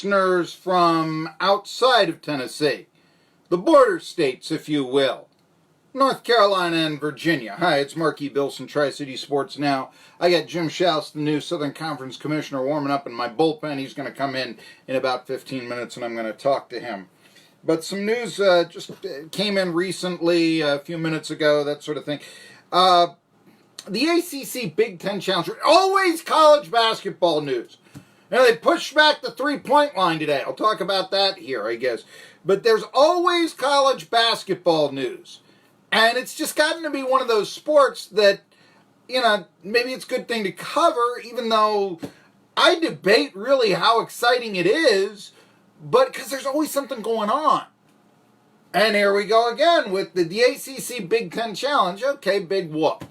listeners from outside of Tennessee, the border states, if you will, North Carolina and Virginia. Hi, it's Marky, Billson, Tri-City Sports Now. I got Jim Schaus, the new Southern Conference Commissioner, warming up in my bullpen. He's going to come in about 15 minutes, and I'm going to talk to him. But some news just came in recently, a few minutes ago, that sort of thing. The ACC-Big Challenge, always college basketball news. You know, they pushed back the three-point line today. I'll talk about that here, I guess. But there's always college basketball news. And it's just gotten to be one of those sports that, you know, maybe it's a good thing to cover, even though I debate really how exciting it is, but because there's always something going on. And here we go again with the ACC-Big Challenge. Okay, big whoop.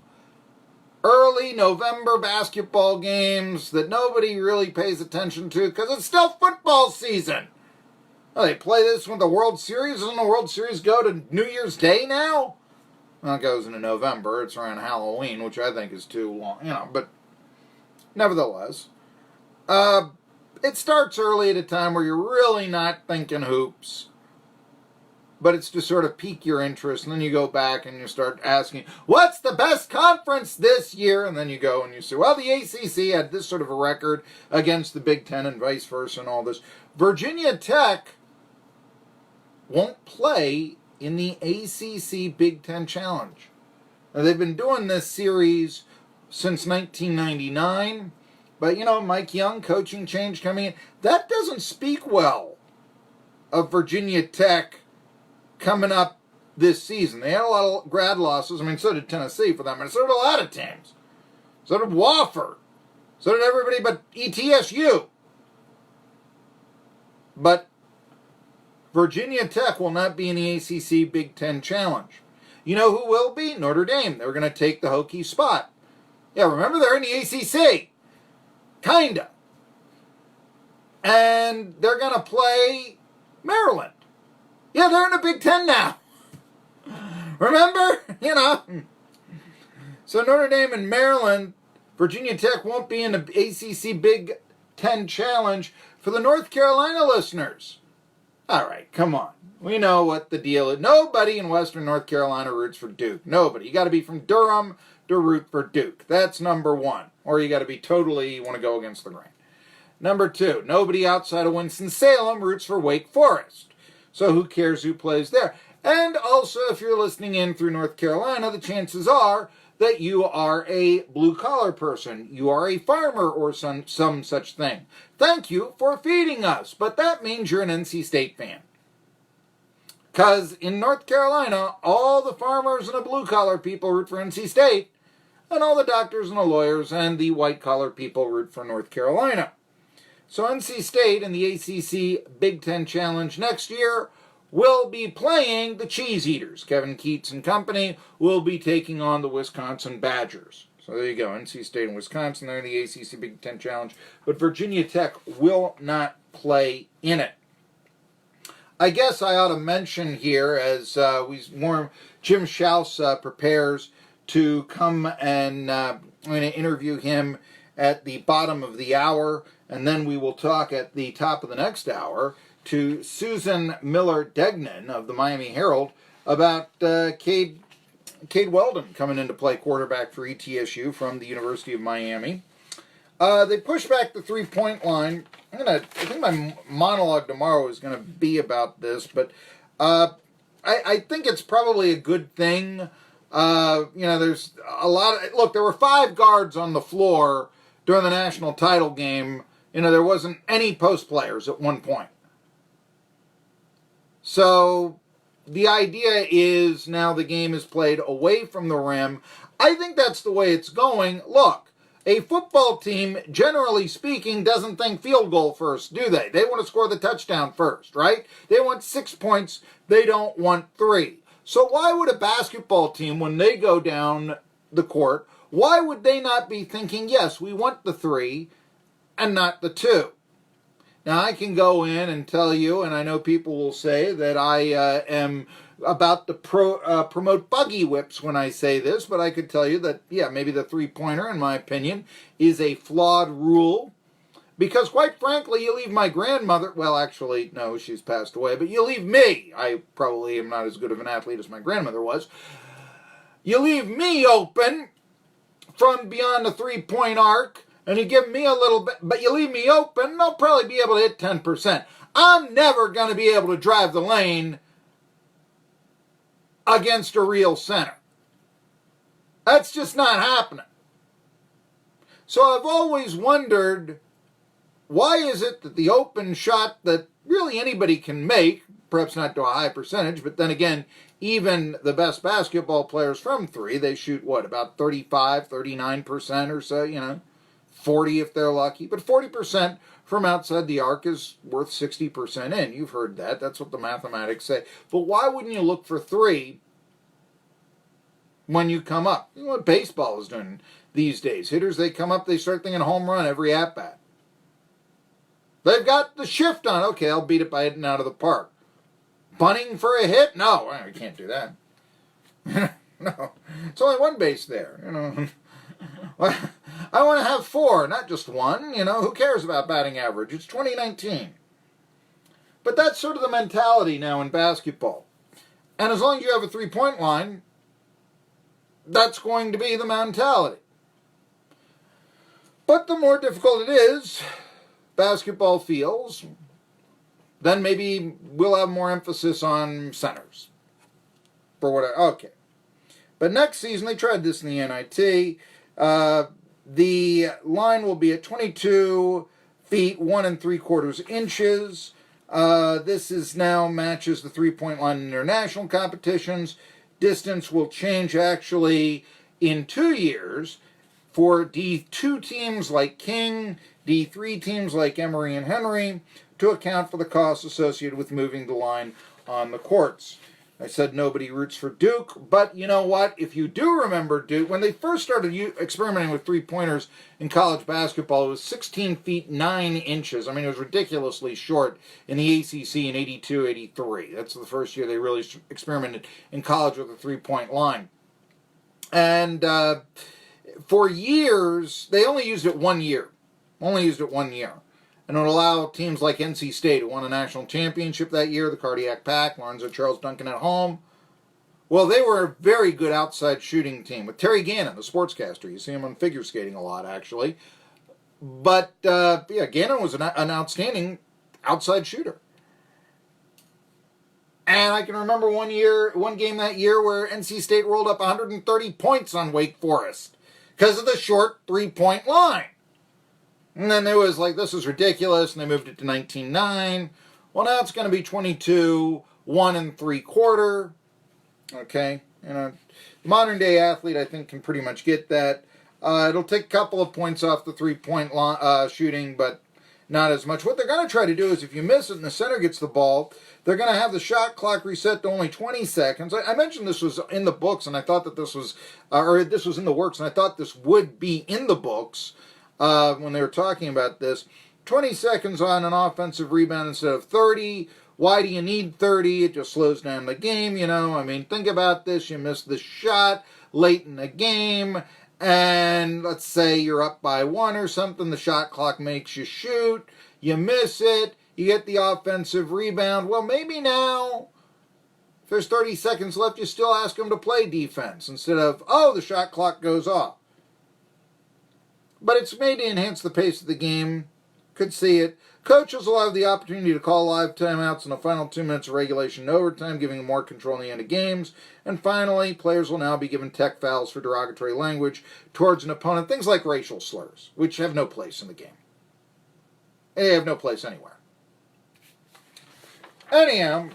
Early November basketball games that nobody really pays attention to because it's still football season. Well, they play this when the World Series. Doesn't the World Series go to New Year's Day now? Well, it goes into November. It's around Halloween, which I think is too long, you know. But nevertheless, it starts early at a time where you're really not thinking hoops. But it's to sort of pique your interest, and then you go back and you start asking, what's the best conference this year? And then you go and you say, well, the ACC had this sort of a record against the Big Ten and vice versa and all this. Virginia Tech won't play in the ACC-Big Challenge. Now, they've been doing this series since 1999, but, you know, Mike Young, coaching change coming in. That doesn't speak well of Virginia Tech coming up this season. They had a lot of grad losses. I mean, so did Tennessee for that matter. So did a lot of teams. So did Wofford. So did everybody but ETSU. But Virginia Tech will not be in the ACC-Big Challenge. You know who will be? Notre Dame. They're going to take the Hokies spot. Yeah, remember they're in the ACC. Kinda. And they're going to play Maryland. Yeah, they're in the Big Ten now. Remember? You know. So Notre Dame and Maryland, Virginia Tech won't be in the ACC-Big Challenge. For the North Carolina listeners, all right, come on. We know what the deal is. Nobody in Western North Carolina roots for Duke. Nobody. You got to be from Durham to root for Duke. That's number one. Or you got to be totally, you want to go against the grain. Number two, nobody outside of Winston-Salem roots for Wake Forest. So who cares who plays there? And also, if you're listening in through North Carolina, the chances are that you are a blue-collar person. You are a farmer or some such thing. Thank you for feeding us. But that means you're an NC State fan. Because in North Carolina, all the farmers and the blue-collar people root for NC State, and all the doctors and the lawyers and the white-collar people root for North Carolina. So NC State in the ACC-Big Challenge next year will be playing the Cheese Eaters. Kevin Keats and company will be taking on the Wisconsin Badgers. So there you go, NC State and Wisconsin, they're in the ACC-Big Challenge. But Virginia Tech will not play in it. I guess I ought to mention here, as Jim Schaus prepares to come and I'm going to interview him at the bottom of the hour, and then we will talk at the top of the next hour to Susan Miller-Degnan of the Miami Herald about Cade Weldon coming in to play quarterback for ETSU from the University of Miami. They pushed back the three-point line. I think my monologue tomorrow is going to be about this, but I think it's probably a good thing. You know, there's a lot of... Look, there were 5 guards on the floor during the national title game. You know, there wasn't any post players at one point. So the idea is now the game is played away from the rim. I think that's the way it's going. Look, a football team, generally speaking, doesn't think field goal first, do they? They want to score the touchdown first, right? They want 6 points. They don't want 3. So why would a basketball team, when they go down the court, why would they not be thinking, yes, we want the 3 and not the 2? Now, I can go in and tell you, and I know people will say that I am about to promote buggy whips when I say this, but I could tell you that, yeah, maybe the three-pointer, in my opinion, is a flawed rule Because quite frankly, you leave my grandmother, well, actually, no, she's passed away, but you leave me, I probably am not as good of an athlete as my grandmother was, you leave me open from beyond the three-point arc, and you give me a little bit, but you leave me open, I'll probably be able to hit 10%. I'm never going to be able to drive the lane against a real center. That's just not happening. So I've always wondered, why is it that the open shot that really anybody can make, perhaps not to a high percentage, but then again, even the best basketball players from three, they shoot, what, about 35, 39% or so, 40 if they're lucky. But 40% from outside the arc is worth 60% in. You've heard that. That's what the mathematics say. But why wouldn't you look for three when you come up? You know what baseball is doing these days. Hitters, they come up, they start thinking home run every at-bat. They've got the shift on. Okay, I'll beat it by hitting out of the park. Bunting for a hit? No, I can't do that. No, it's only one base there. I want to have four, not just one. Who cares about batting average? It's 2019. But that's sort of the mentality now in basketball. And as long as you have a three-point line, that's going to be the mentality. But the more difficult it is, basketball feels, then maybe we'll have more emphasis on centers. For whatever. Okay. But next season, they tried this in the NIT. The line will be at 22 feet, 1 3/4 inches. This is now matches the three-point line in international competitions. Distance will change actually in 2 years for D2 teams like King, D3 teams like Emory and Henry, to account for the costs associated with moving the line on the courts. I said nobody roots for Duke, but you know what? If you do remember Duke, when they first started experimenting with three-pointers in college basketball, it was 16 feet 9 inches. I mean, it was ridiculously short in the ACC in 82, 83. That's the first year they really experimented in college with a three-point line. And for years, they only used it 1 year. And it would allow teams like NC State, who won a national championship that year, the Cardiac Pack, Lorenzo Charles Duncan at home. Well, they were a very good outside shooting team with Terry Gannon, the sportscaster. You see him on figure skating a lot, actually. But, Gannon was an outstanding outside shooter. And I can remember one game that year where NC State rolled up 130 points on Wake Forest because of the short three-point line. And then it was like, this is ridiculous, and they moved it to 19-9. Well, now it's going to be 22, 1 3/4. Okay? The modern-day athlete, I think, can pretty much get that. It'll take a couple of points off the three-point shooting, but not as much. What they're going to try to do is if you miss it and the center gets the ball, they're going to have the shot clock reset to only 20 seconds. I mentioned this was in the books, and I thought that this was in the works, and I thought this would be in the books. When they were talking about this, 20 seconds on an offensive rebound instead of 30. Why do you need 30? It just slows down the game, I mean, think about this. You miss the shot late in the game, and let's say you're up by 1 or something. The shot clock makes you shoot. You miss it. You get the offensive rebound. Well, maybe now, if there's 30 seconds left, you still ask them to play defense instead of, the shot clock goes off. But it's made to enhance the pace of the game. Could see it. Coaches will have the opportunity to call live timeouts in the final 2 minutes of regulation and overtime, giving them more control in the end of games. And finally, players will now be given tech fouls for derogatory language towards an opponent. Things like racial slurs, which have no place in the game. They have no place anywhere. Anyhow,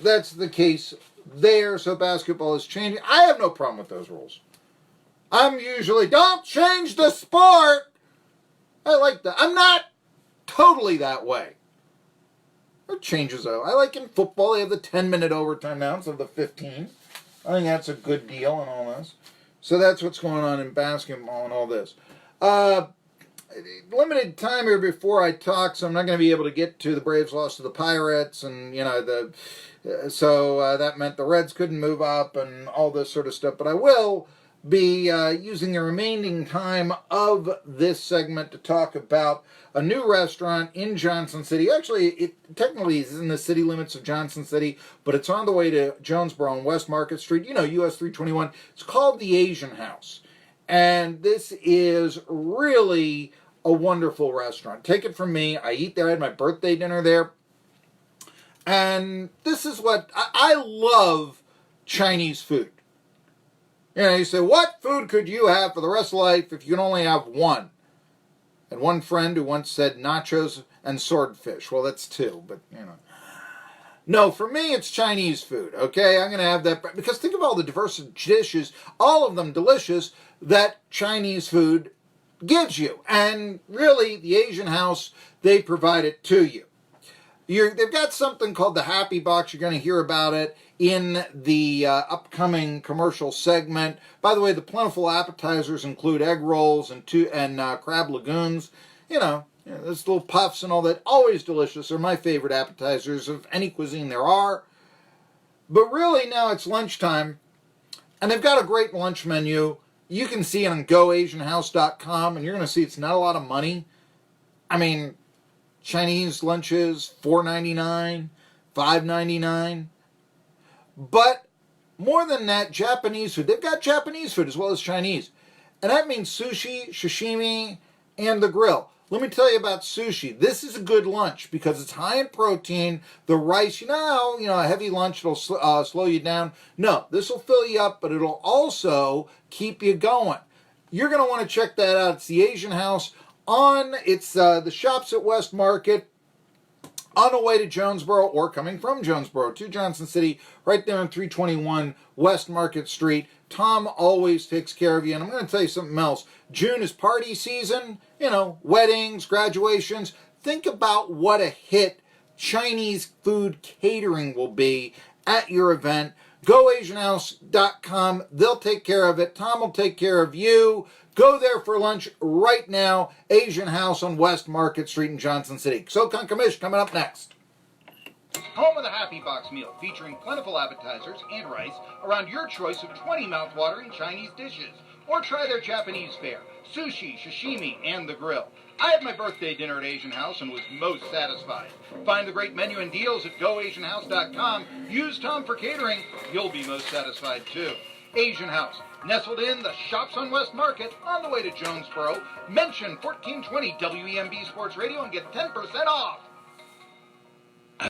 that's the case there. So basketball is changing. I have no problem with those rules. I'm usually, don't change the sport. I like that. I'm not totally that way. It changes, though. I like in football, they have the 10-minute overtime now instead of the 15. I think that's a good deal in all this. So that's what's going on in basketball and all this. Limited time here before I talk, so I'm not going to be able to get to the Braves loss to the Pirates, and, so that meant the Reds couldn't move up and all this sort of stuff. But I will be using the remaining time of this segment to talk about a new restaurant in Johnson City. Actually, it technically is in the city limits of Johnson City, but it's on the way to Jonesboro on West Market Street, US 321. It's called the Asian House. And this is really a wonderful restaurant. Take it from me. I eat there. I had my birthday dinner there. And this is what I love: Chinese food. You say, what food could you have for the rest of life if you can only have one? And one friend who once said nachos and swordfish. Well, that's two, but, No, for me, it's Chinese food, okay? I'm going to have that, because think of all the diverse dishes, all of them delicious, that Chinese food gives you. And really, the Asian House, they provide it to you. They've got something called the Happy Box. You're going to hear about it in the upcoming commercial segment. By the way, the plentiful appetizers include egg rolls and crab lagoons. Those little puffs and all that. Always delicious. They're my favorite appetizers of any cuisine there are. But really, now it's lunchtime, and they've got a great lunch menu. You can see it on goasianhouse.com, and you're going to see it's not a lot of money. I mean, Chinese lunches, $4.99, $5.99. But more than that, Japanese food. They've got Japanese food as well as Chinese. And that means sushi, sashimi, and the grill. Let me tell you about sushi. This is a good lunch because it's high in protein. The rice, a heavy lunch will slow you down. No, this will fill you up, but it'll also keep you going. You're going to want to check that out. It's the Asian House. It's the shops at West Market, on the way to Jonesboro, or coming from Jonesboro to Johnson City, right there on 321 West Market Street. Tom always takes care of you. And I'm going to tell you something else. June is party season, weddings, graduations. Think about what a hit Chinese food catering will be at your event. GoAsianHouse.com. They'll take care of it. Tom will take care of you. Go there for lunch right now. Asian House on West Market Street in Johnson City. SoCon Commish coming up next. Home of the Happy Box meal, featuring plentiful appetizers and rice around your choice of 20 mouth-watering Chinese dishes. Or try their Japanese fare, sushi, sashimi, and the grill. I had my birthday dinner at Asian House and was most satisfied. Find the great menu and deals at goasianhouse.com. Use Tom for catering. You'll be most satisfied too. Asian House, nestled in the shops on West Market, on the way to Jonesboro. Mention 1420 WEMB Sports Radio and get 10% off.